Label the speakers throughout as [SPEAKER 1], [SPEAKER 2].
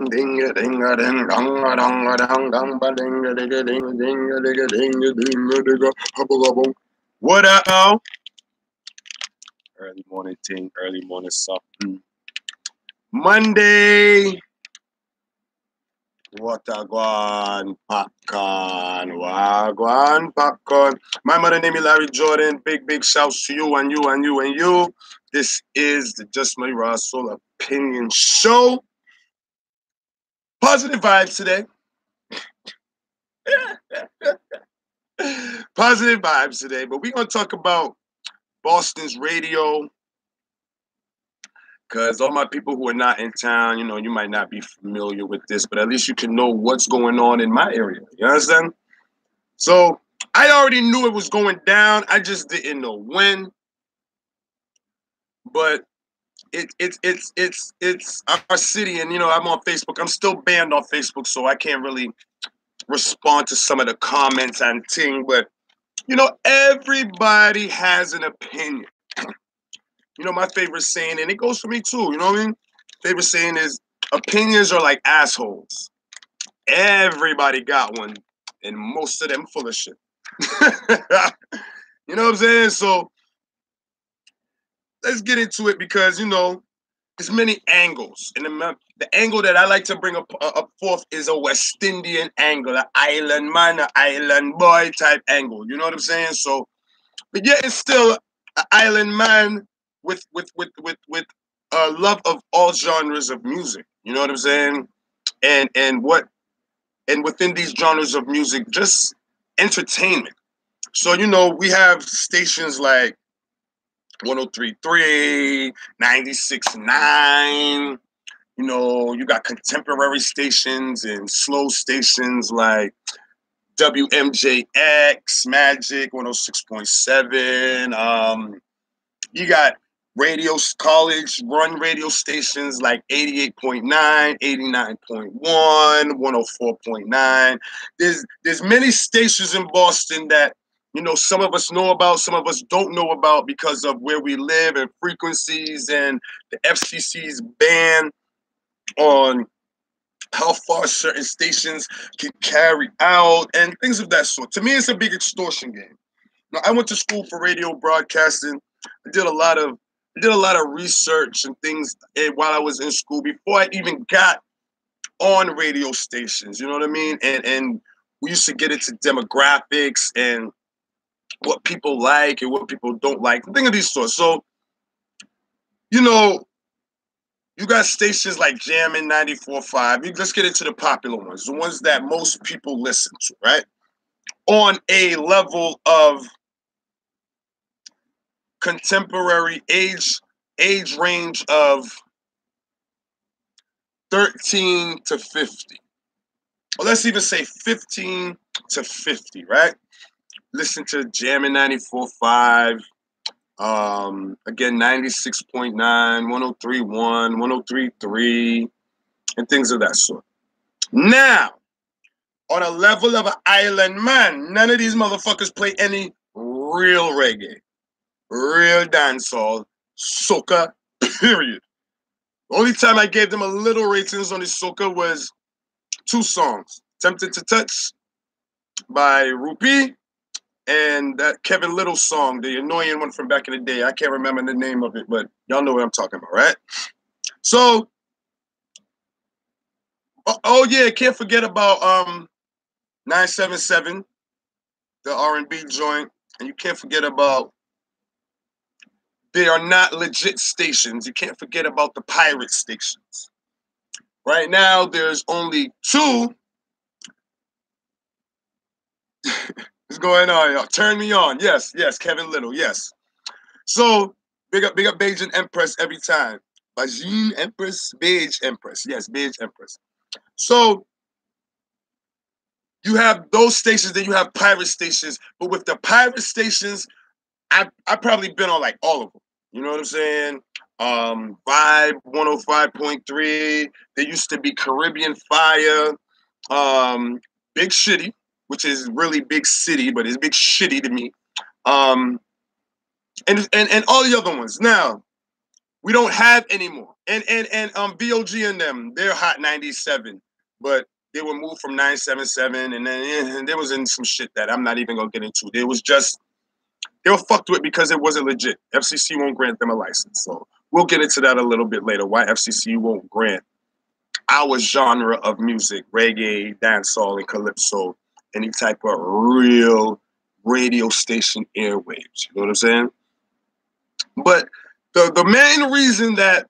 [SPEAKER 1] Ding a ding a ding dong a dong a dong dong ba ding a ding a ding a ding a ding a ding a ding a ding a hubba hubba. What up? Early morning ting, early morning something. Monday. Wagwan popcorn, wagwan popcorn. My mother name is Larry Jordan. Big shouts to you and you and you and you. This is the Just My Russell Opinion Show. Positive vibes today. Positive vibes today, but we're gonna talk about Boston's radio. Because all my people who are not in town, you might not be familiar with this, but at least you can know what's going on in my area. You understand? So I already knew it was going down. I just didn't know when. But it's our city, and I'm on Facebook. I'm still banned on Facebook, so I can't really respond to some of the comments and ting. But everybody has an opinion. My favorite saying, and it goes for me too. You know what I mean? Favorite saying is opinions are like assholes. Everybody got one, and most of them full of shit. You know what I'm saying? So let's get into it because there's many angles, and the angle that I like to bring up forth is a West Indian angle, an island man, an island boy type angle. You know what I'm saying? So, but yet it's still an island man with a love of all genres of music. You know what I'm saying? And within these genres of music, just entertainment. So we have stations like 103.3, 96.9. You got contemporary stations and slow stations like WMJX, Magic 106.7. You got college run radio stations like 88.9, 89.1, 104.9. There's many stations in Boston that some of us know about, some of us don't know about because of where we live and frequencies and the FCC's ban on how far certain stations can carry out and things of that sort. To me, it's a big extortion game. Now, I went to school for radio broadcasting. I did a lot of research and things while I was in school before I even got on radio stations. You know what I mean? And we used to get into demographics and what people like and what people don't like. Things of these sorts. So, you got stations like Jammin' 94.5. Let's get into the popular ones, the ones that most people listen to, right? On a level of contemporary age range of 13 to 50. Or let's even say 15 to 50, right? Listen to Jammin' 94.5. Again, 96.9, 103.1, 103.3, and things of that sort. Now, on a level of an island man, none of these motherfuckers play any real reggae, real dancehall, soca, period. The only time I gave them a little ratings on the soca was 2 songs. Tempted to Touch by Rupi and that Kevin Little song, the annoying one from back in the day. I can't remember the name of it, but y'all know what I'm talking about, right? So, oh yeah, can't forget about 977, the R&B joint, and you can't forget about they are not legit stations. You can't forget about the pirate stations. Right now, there's only 2. What's going on, y'all? Turn me on. Yes, Kevin Little, yes. So, big up Beijing Empress every time. Beijing Empress, Beige Empress. Yes, Beige Empress. So, you have those stations, then you have pirate stations. But with the pirate stations, I've probably been on like all of them. You know what I'm saying? Vibe 105.3. There used to be Caribbean Fire. Big Shitty, which is really Big City, but it's Big Shitty to me. And all the other ones. Now, we don't have anymore. And BOG and them, they're hot 97, but they were moved from 977, and then and there was in some shit that I'm not even gonna get into. They were fucked with because it wasn't legit. FCC won't grant them a license, so we'll get into that a little bit later. Why FCC won't grant our genre of music, reggae, dancehall, and calypso, any type of real radio station airwaves. You know what I'm saying? But the main reason that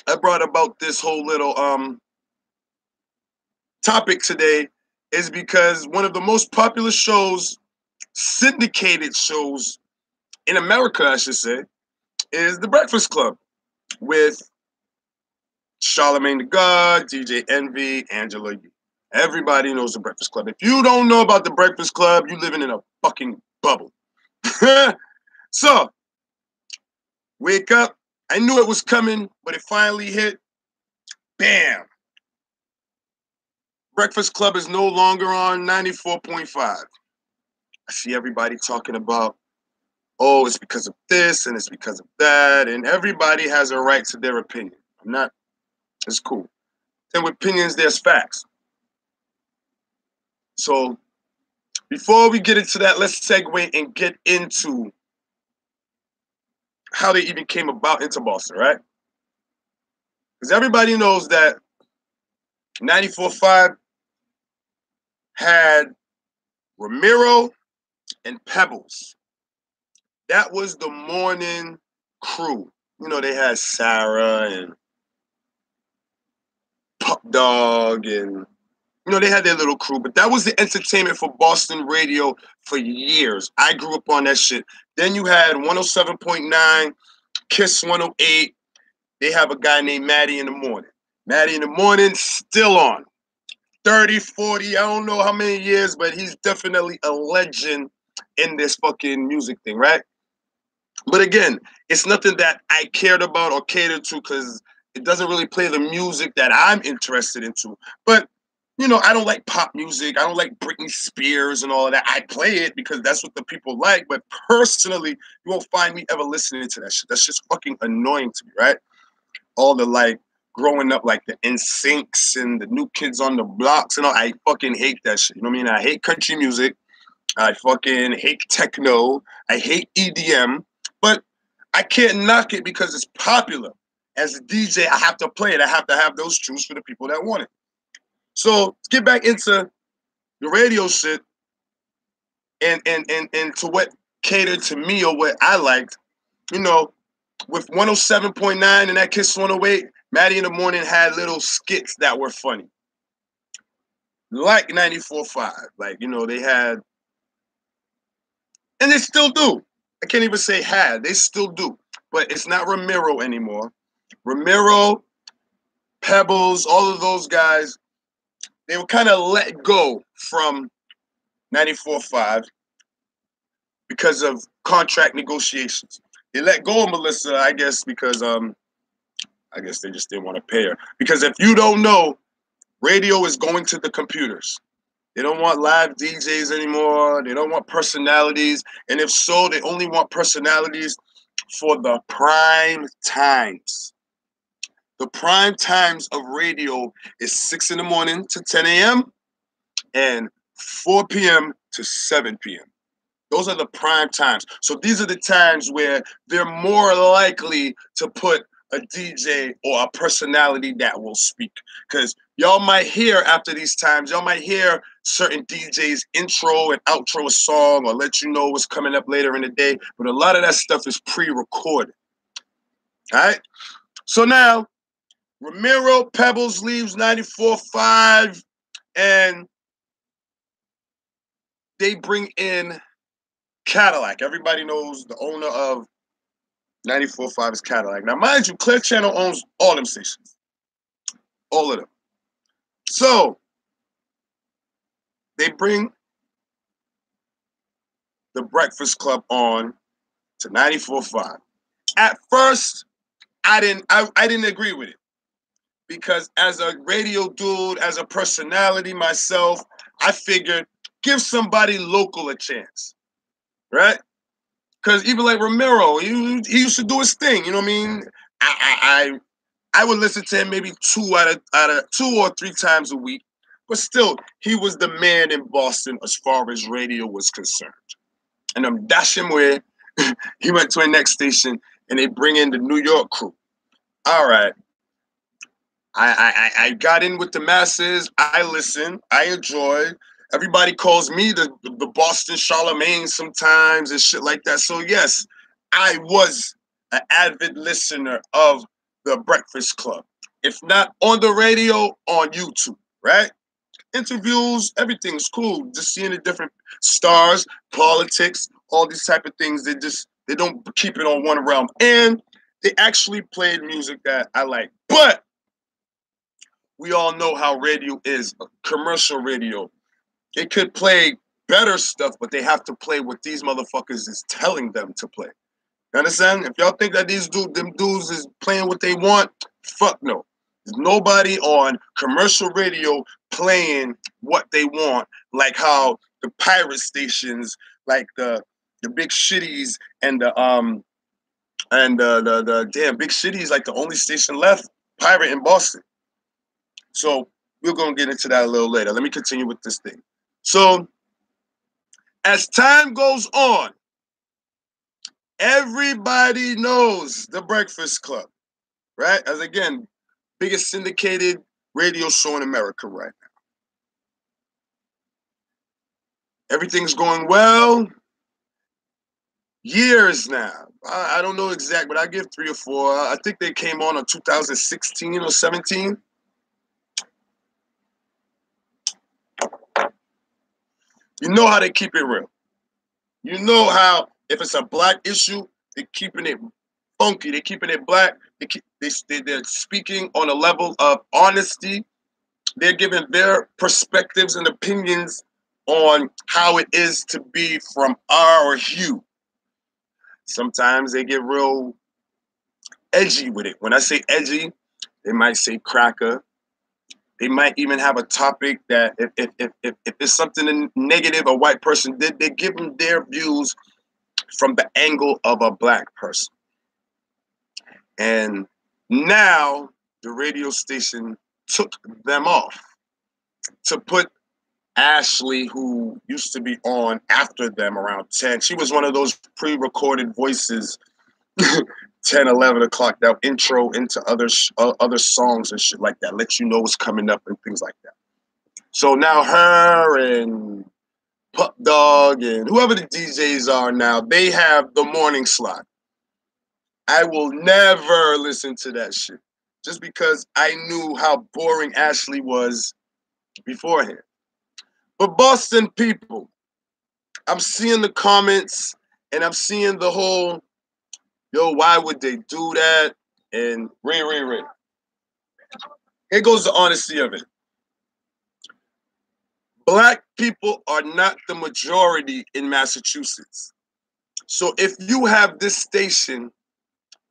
[SPEAKER 1] I brought about this whole little topic today is because one of the most popular shows, syndicated shows in America, I should say, is The Breakfast Club with Charlamagne the God, DJ Envy, Angela Yee. Everybody knows The Breakfast Club. If you don't know about The Breakfast Club, you're living in a fucking bubble. So, wake up. I knew it was coming, but it finally hit. Bam. Breakfast Club is no longer on 94.5. I see everybody talking about, oh, it's because of this and it's because of that, and everybody has a right to their opinion. It's cool. And with opinions, there's facts. So before we get into that, let's segue and get into how they even came about into Boston, right? Because everybody knows that 94.5 had Ramiro and Pebbles. That was the morning crew. You know, they had Sarah and Pup Dog, and you know, they had their little crew, but that was the entertainment for Boston radio for years. I grew up on that shit. Then you had 107.9, Kiss 108. They have a guy named Maddie in the Morning. Maddie in the Morning, still on. 30, 40, I don't know how many years, but he's definitely a legend in this fucking music thing, right? But again, it's nothing that I cared about or catered to because it doesn't really play the music that I'm interested into. But, you know, I don't like pop music. I don't like Britney Spears and all of that. I play it because that's what the people like. But personally, you won't find me ever listening to that shit. That's just fucking annoying to me, right? All the, like, growing up, like the NSYNCs and the New Kids on the Blocks and all. I fucking hate that shit. You know what I mean? I hate country music. I fucking hate techno. I hate EDM. But I can't knock it because it's popular. As a DJ, I have to play it. I have to have those tunes for the people that want it. So let's get back into the radio shit and to what catered to me or what I liked. You know, with 107.9 and that Kiss 108, Maddie in the Morning had little skits that were funny. Like 94.5. Like, you know, they had, and they still do. I can't even say had. They still do. But it's not Ramiro anymore. Ramiro, Pebbles, all of those guys, they were kind of let go from 94.5 because of contract negotiations. They let go of Melissa, I guess, because I guess they just didn't want to pay her. Because if you don't know, radio is going to the computers. They don't want live DJs anymore. They don't want personalities. And if so, they only want personalities for the prime times. The prime times of radio is 6 in the morning to 10 a.m. and 4 p.m. to 7 p.m. Those are the prime times. So these are the times where they're more likely to put a DJ or a personality that will speak. Because y'all might hear after these times, y'all might hear certain DJs intro and outro a song or let you know what's coming up later in the day. But a lot of that stuff is pre-recorded. All right? So now, Ramiro Pebbles leaves 94.5 and they bring in Cadillac. Everybody knows the owner of 94.5 is Cadillac. Now, mind you, Clear Channel owns all them stations. All of them. So, they bring the Breakfast Club on to 94.5. At first, I didn't agree with it. Because as a radio dude, as a personality myself, I figured give somebody local a chance, right? Because even like Ramiro, he used to do his thing, you know what I mean? I would listen to him maybe out of 2 or 3 times a week. But still, he was the man in Boston as far as radio was concerned. And I'm dashing where he went to a next station and they bring in the New York crew. All right. I got in with the masses. I listen. I enjoy. Everybody calls me the Boston Charlemagne sometimes and shit like that. So yes, I was an avid listener of the Breakfast Club. If not on the radio, on YouTube, right? Interviews, everything's cool. Just seeing the different stars, politics, all these type of things. They don't keep it on one realm. And they actually played music that I like. But we all know how radio is, commercial radio. It could play better stuff, but they have to play what these motherfuckers is telling them to play. You understand? If y'all think that them dudes is playing what they want, fuck no. There's nobody on commercial radio playing what they want, like how the pirate stations, like the big shitties and the damn big shitties, like the only station left, pirate in Boston. So we're gonna get into that a little later. Let me continue with this thing. So as time goes on, everybody knows the Breakfast Club, right? As again, biggest syndicated radio show in America right now. Everything's going well. Years now. I don't know exact, but I give 3 or 4. I think they came on 2016 or 17. You know how they keep it real. You know how if it's a black issue, they're keeping it funky. They're keeping it black. They're speaking on a level of honesty. They're giving their perspectives and opinions on how it is to be from our hue. Sometimes they get real edgy with it. When I say edgy, they might say cracker. They might even have a topic that if it's something negative a white person did, they give them their views from the angle of a black person. And now the radio station took them off to put Ashley, who used to be on after them around 10. She was one of those pre-recorded voices, 10, 11 o'clock, that intro into other songs and shit like that, let you know what's coming up and things like that. So now her and Pup Dog and whoever the DJs are now, they have the morning slot. I will never listen to that shit just because I knew how boring Ashley was beforehand. But Boston people, I'm seeing the comments and I'm seeing the whole, yo, why would they do that? And Ray. Here goes the honesty of it. Black people are not the majority in Massachusetts. So if you have this station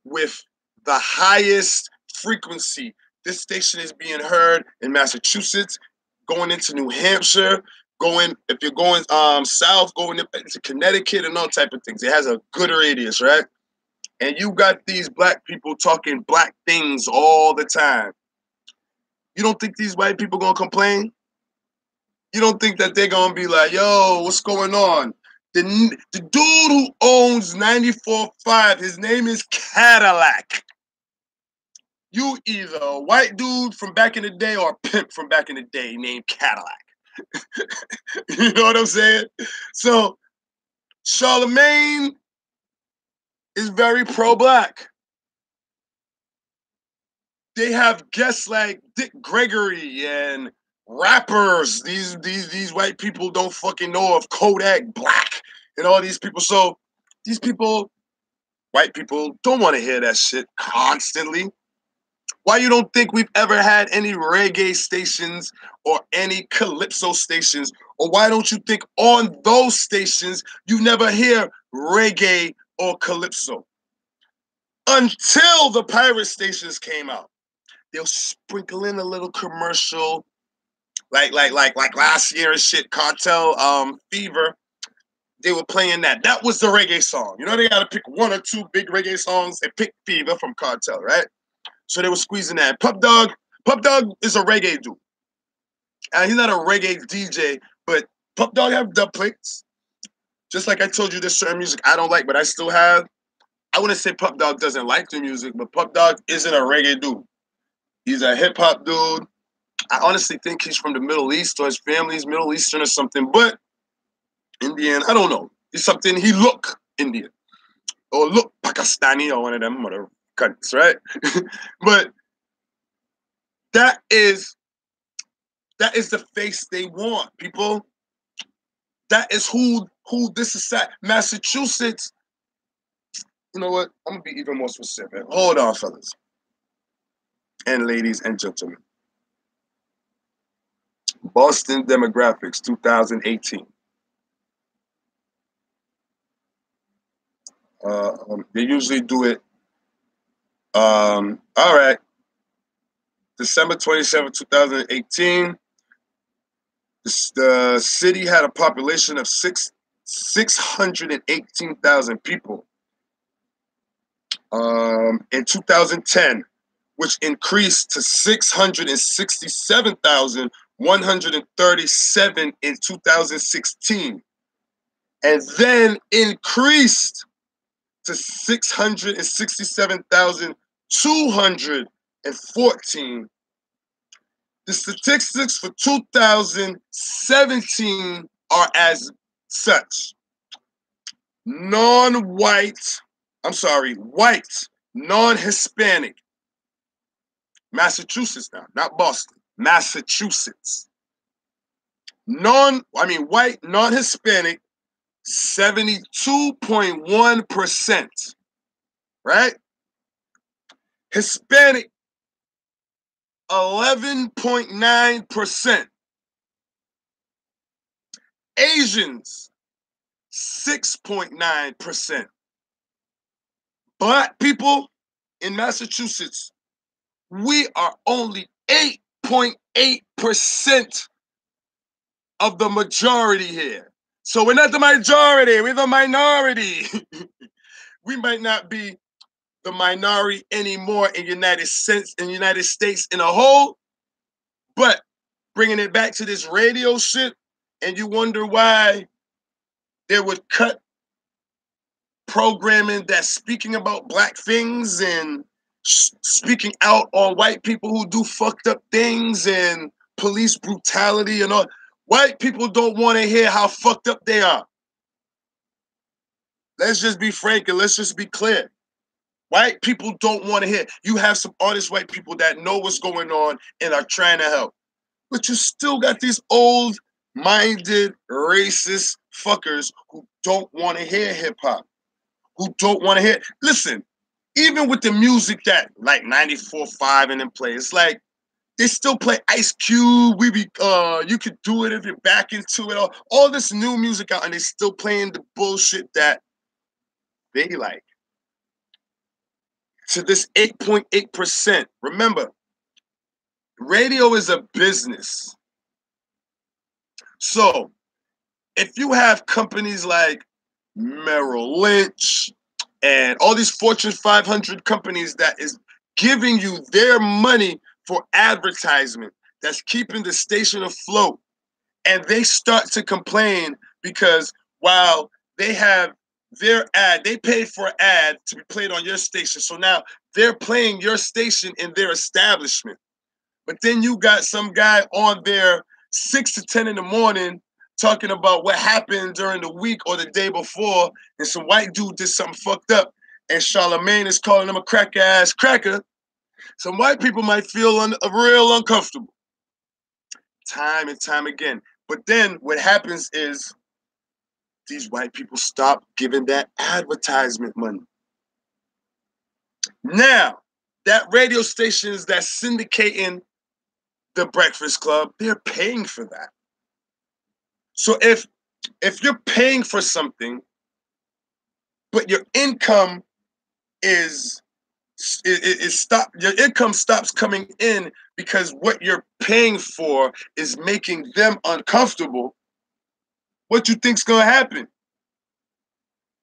[SPEAKER 1] with the highest frequency, this station is being heard in Massachusetts, going into New Hampshire, if you're going south, going into Connecticut and all type of things. It has a good radius, right? And you got these black people talking black things all the time. You don't think these white people gonna complain? You don't think that they're gonna be like, yo, what's going on? The dude who owns 94.5, his name is Cadillac. You either a white dude from back in the day or a pimp from back in the day named Cadillac. You know what I'm saying? So Charlemagne is very pro-black. They have guests like Dick Gregory and rappers. These white people don't fucking know of Kodak Black and all these people. So these people, white people, don't want to hear that shit constantly. Why you don't think we've ever had any reggae stations or any calypso stations? Or why don't you think on those stations you never hear reggae or calypso? Until the pirate stations came out. They'll sprinkle in a little commercial, like last year and shit, Cartel Fever. They were playing that. That was the reggae song. You know, they got to pick 1 or 2 big reggae songs. They picked Fever from Cartel, right? So they were squeezing that. Pup Dog is a reggae dude. He's not a reggae DJ, but Pup Dog have dub plates. Just like I told you, there's certain music I don't like, but I still have. I wouldn't say Pup Dog doesn't like the music, but Pup Dog isn't a reggae dude. He's a hip hop dude. I honestly think he's from the Middle East or his family's Middle Eastern or something, but Indian, I don't know. He's something, he look Indian or look Pakistani or one of them other countries, right? But that is the face they want, people. That is who this is at. Massachusetts. You know what? I'm gonna be even more specific. Hold on, fellas. And ladies and gentlemen. Boston demographics 2018. They usually do it. All right. December 27, 2018. The city had a population of 618,000 people. In 2010, which increased to 667,137 in 2016, and then increased to 667,214. The statistics for 2017 are as such. White, non-Hispanic. Massachusetts now, not Boston. Massachusetts. White, non-Hispanic, 72.1%. Right? Hispanic, 11.9%. Asians, 6.9%. Black people in Massachusetts, we are only 8.8% of the majority here. So we're not the majority, we're the minority. We might not be the minority anymore in United States in a whole, but bringing it back to this radio shit, and you wonder why they would cut programming that's speaking about black things and speaking out on white people who do fucked up things and police brutality and all. White people don't want to hear how fucked up they are. Let's just be frank and let's just be clear. White people don't want to hear. You have some honest white people that know what's going on and are trying to help. But you still got these old-minded, racist fuckers who don't want to hear hip-hop, who don't want to hear. Listen, even with the music that, like 94.5 and them play, it's like they still play Ice Cube. You could do it if you're back into it. All this new music out, and they still playing the bullshit that they like. To this 8.8%. Remember, radio is a business. So if you have companies like Merrill Lynch and all these Fortune 500 companies that is giving you their money for advertisement, that's keeping the station afloat, and they start to complain because while they have their ad, they paid for an ad to be played on your station. So now they're playing your station in their establishment. But then you got some guy on there 6 to 10 in the morning talking about what happened during the week or the day before, and some white dude did something fucked up, and Charlemagne is calling him a cracker-ass cracker. Some white people might feel real uncomfortable. Time and time again. But then what happens is these white people stop giving that advertisement money. Now, that radio stations that's syndicating the Breakfast Club, they're paying for that. So if you're paying for something, but your income your income stops coming in because what you're paying for is making them uncomfortable, what you think's gonna happen?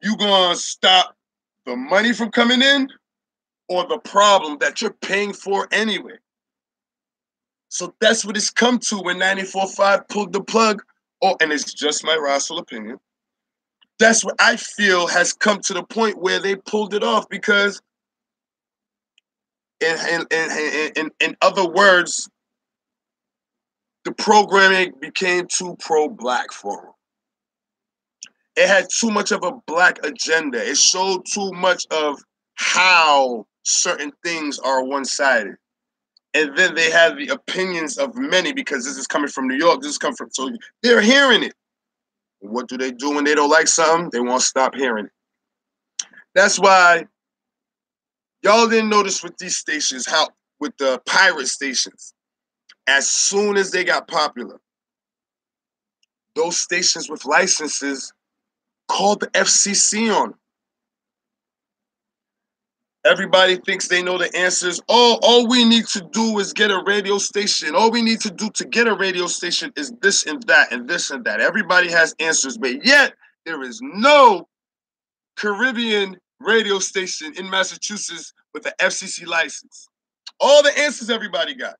[SPEAKER 1] You gonna stop the money from coming in? or the problem that you're paying for anyway. So that's what it's come to when 94.5 pulled the plug. Oh, and it's just my Russell opinion. That's what I feel has come to the point where they pulled it off because, in other words, the programming became too pro-black for them. It had too much of a black agenda. It showed too much of how certain things are one-sided. And then they have the opinions of many because this is coming from New York. This is coming from, so they're hearing it. What do they do when they don't like something? They won't stop hearing it. That's why y'all didn't notice with these stations, how with the pirate stations, as soon as they got popular, those stations with licenses called the FCC on them. Everybody thinks they know the answers. Oh, all we need to do is get a radio station. All we need to do to get a radio station is this and that and this and that. Everybody has answers, but yet there is no Caribbean radio station in Massachusetts with an FCC license. All the answers everybody got.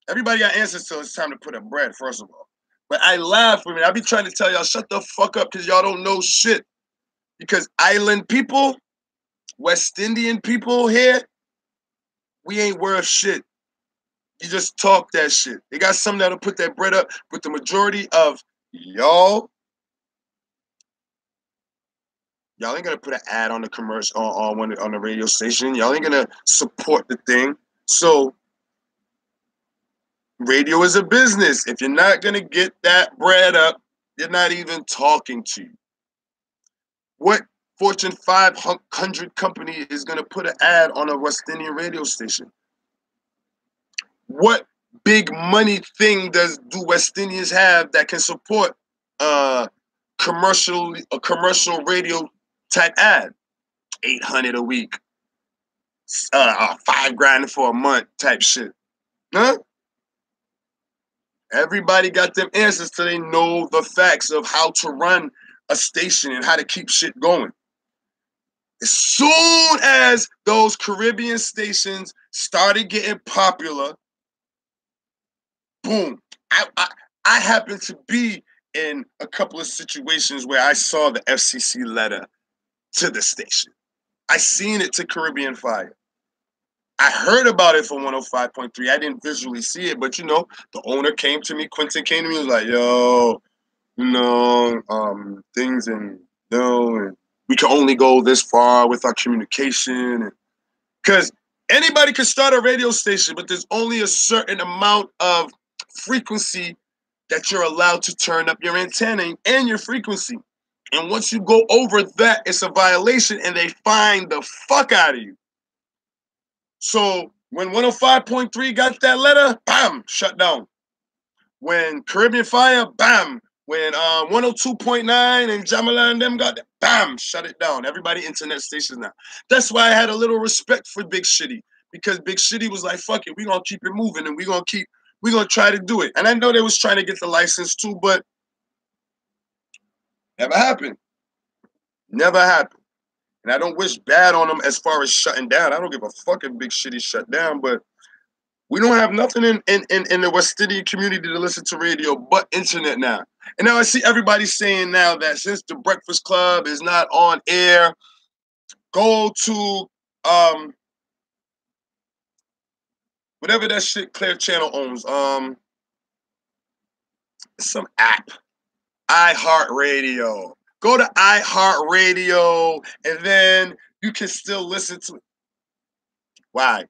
[SPEAKER 1] Everybody got answers till it's time to put up bread, first of all. But I laugh with it. I be trying to tell y'all, shut the fuck up because y'all don't know shit. Because island people, West Indian people here, we ain't worth shit. You just talk that shit. They got some that'll put that bread up, but the majority of y'all ain't gonna put an ad on the commercial on the radio station. Y'all ain't gonna support the thing. So radio is a business. If you're not gonna get that bread up, you're not even talking to you. What Fortune 500 company is going to put an ad on a West Indian radio station? What big money thing do West Indians have that can support a commercial radio type ad? $800 a week, $5,000 for a month type shit. Huh? Everybody got them answers till they know the facts of how to run a station and how to keep shit going. As soon as those Caribbean stations started getting popular, boom. I happened to be in a couple of situations where I saw the FCC letter to the station. I seen it to Caribbean Fire. I heard about it from 105.3. I didn't visually see it, but the owner came to me, Quentin came to me, and was like, yo, things and we can only go this far with our communication. Because anybody can start a radio station, but there's only a certain amount of frequency that you're allowed to turn up your antenna and your frequency. And once you go over that, it's a violation and they fine the fuck out of you. So when 105.3 got that letter, bam, shut down. When Caribbean Fire, bam. When 102.9 and Jamala and them got that, bam, shut it down. Everybody internet stations now. That's why I had a little respect for Big Shitty, because Big Shitty was like, fuck it, we're going to keep it moving and we're going to try to do it. And I know they was trying to get the license too, but never happened. Never happened. And I don't wish bad on them as far as shutting down. I don't give a fuck if Big Shitty shut down, but we don't have nothing in the West Indian community to listen to radio but internet now. And now I see everybody saying now that since the Breakfast Club is not on air, go to whatever that shit Clear Channel owns. Some app. iHeartRadio. Go to iHeartRadio and then you can still listen to it. Why?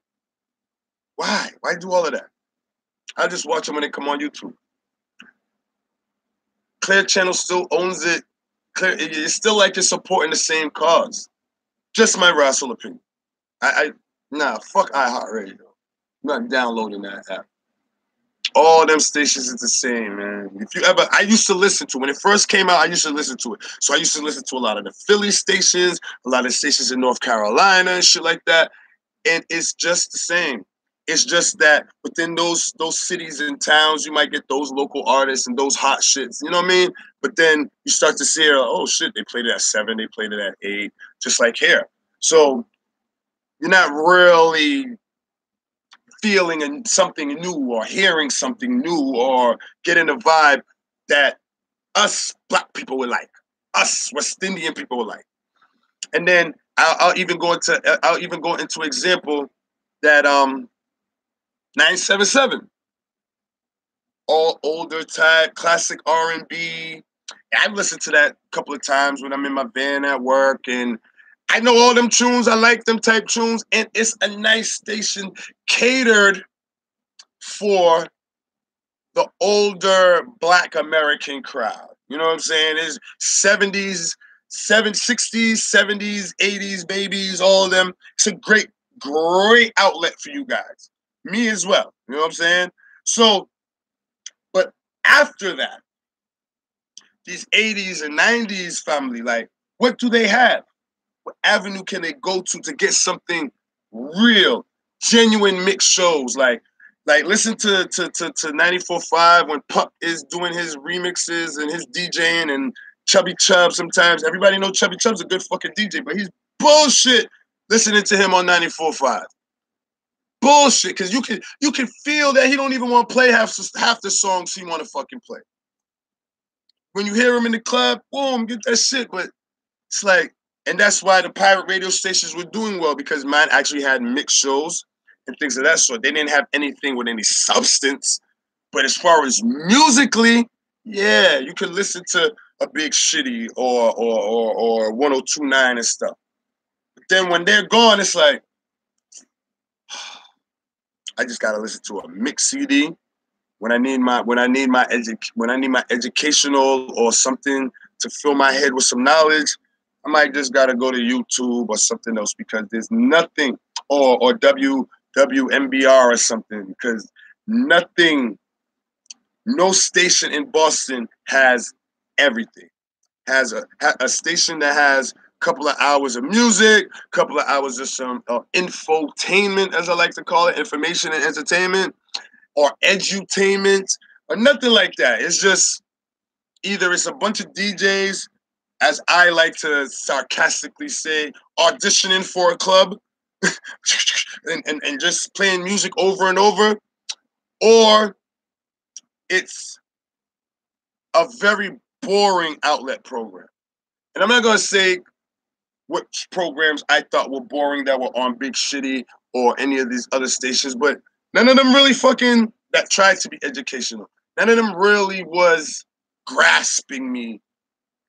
[SPEAKER 1] Why do all of that? I just watch them when they come on YouTube. Clear Channel still owns it. It's still like it's supporting the same cause. Just my Russell opinion. Fuck iHeartRadio. I'm not downloading that app. All them stations is the same, man. I used to listen to, when it first came out, I used to listen to it. So I used to listen to a lot of the Philly stations, a lot of stations in North Carolina and shit like that. And it's just the same. It's just that within those cities and towns, you might get those local artists and those hot shits. You know what I mean? But then you start to see, oh shit, they played it at 7, they played it at 8, just like here. So You're not really feeling something new or hearing something new or getting a vibe that us black people would like, us West Indian people would like. And then I'll even go into example that 977, all older type classic R&B. I've listened to that a couple of times when I'm in my van at work, and I know all them tunes. I like them type tunes, and it's a nice station catered for the older Black American crowd. You know what I'm saying? It's 70s, 60s, 70s, 80s, babies, all of them. It's a great outlet for you guys. Me as well. You know what I'm saying? So, but after that, these 80s and 90s family, like, what do they have? What avenue can they go to get something real, genuine mix shows? Like listen to 94.5 when Puck is doing his remixes and his DJing, and Chubby Chubb sometimes. Everybody know Chubby Chubb's a good fucking DJ, but he's bullshit listening to him on 94.5. Bullshit, because you can feel that he don't even want to play half the songs he want to fucking play. When you hear him in the club, boom, get that shit. But it's like, and that's why the pirate radio stations were doing well, because mine actually had mixed shows and things of that sort. They didn't have anything with any substance. But as far as musically, yeah, you could listen to a Big Shitty or 1029 and stuff. But then when they're gone, it's like, I just gotta listen to a mix CD when I need my educational or something to fill my head with some knowledge. I might just gotta go to YouTube or something else, because there's nothing, or WMBR or something, because nothing, no station in Boston has everything. Has a station that has a couple of hours of music, a couple of hours of some infotainment, as I like to call it, information and entertainment, or edutainment, or nothing like that. It's just either it's a bunch of DJs, as I like to sarcastically say, auditioning for a club and just playing music over and over, or it's a very boring outlet program. And I'm not going to say which programs I thought were boring that were on Big Shitty or any of these other stations, but none of them really fucking that tried to be educational. None of them really was grasping me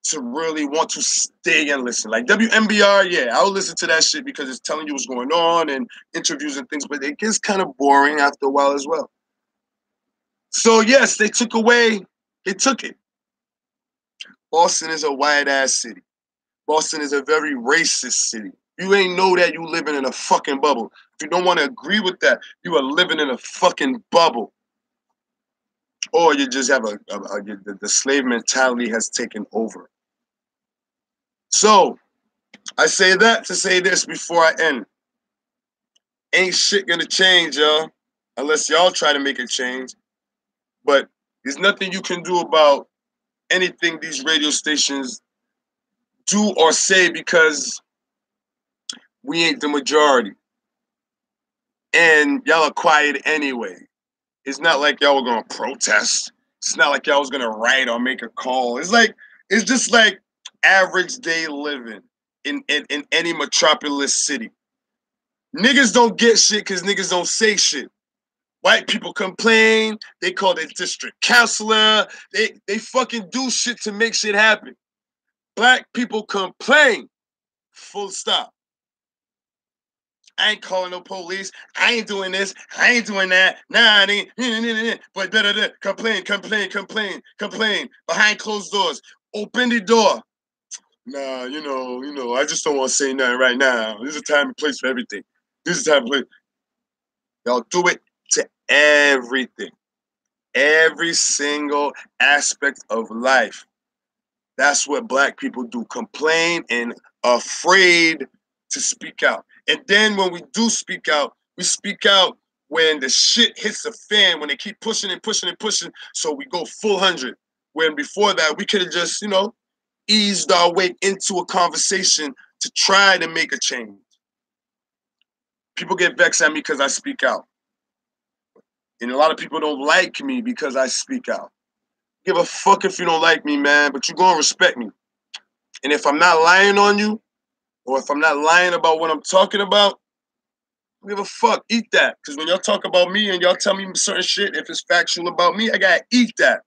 [SPEAKER 1] to really want to stay and listen. Like WMBR, yeah, I'll listen to that shit because it's telling you what's going on and interviews and things, but it gets kind of boring after a while as well. So yes, they took it. Boston is a white-ass city. Boston is a very racist city. You ain't know that, you living in a fucking bubble. If you don't want to agree with that, you are living in a fucking bubble. Or you just have the slave mentality has taken over. So, I say that to say this before I end. Ain't shit gonna change, y'all, unless y'all try to make it change. But there's nothing you can do about anything these radio stations do or say, because we ain't the majority. And y'all are quiet anyway. It's not like y'all were gonna protest. It's not like y'all was gonna write or make a call. It's just like average day living in any metropolis city. Niggas don't get shit because niggas don't say shit. White people complain. They call their district counselor. They fucking do shit to make shit happen. Black people complain. Full stop. I ain't calling no police. I ain't doing this. I ain't doing that. Nah, I ain't. But complain. Behind closed doors. Open the door. Nah, you know, I just don't want to say nothing right now. This is a time and place for everything. This is a time and place. Y'all do it to everything. Every single aspect of life. That's what black people do. Complain and afraid to speak out. And then when we do speak out, we speak out when the shit hits the fan, when they keep pushing and pushing and pushing. So we go full 100. When before that, we could have just, eased our way into a conversation to try to make a change. People get vexed at me because I speak out. And a lot of people don't like me because I speak out. Give a fuck if you don't like me, man, but you're going to respect me. And if I'm not lying on you, or if I'm not lying about what I'm talking about, I don't give a fuck. Eat that. Because when y'all talk about me and y'all tell me certain shit, if it's factual about me, I got to eat that.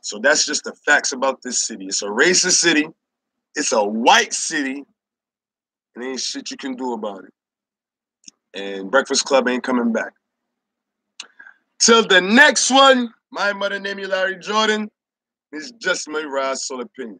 [SPEAKER 1] So that's just the facts about this city. It's a racist city. It's a white city. And ain't shit you can do about it. And Breakfast Club ain't coming back. Till the next one, my mother named you Larry Jordan. It's just my raw soul opinion.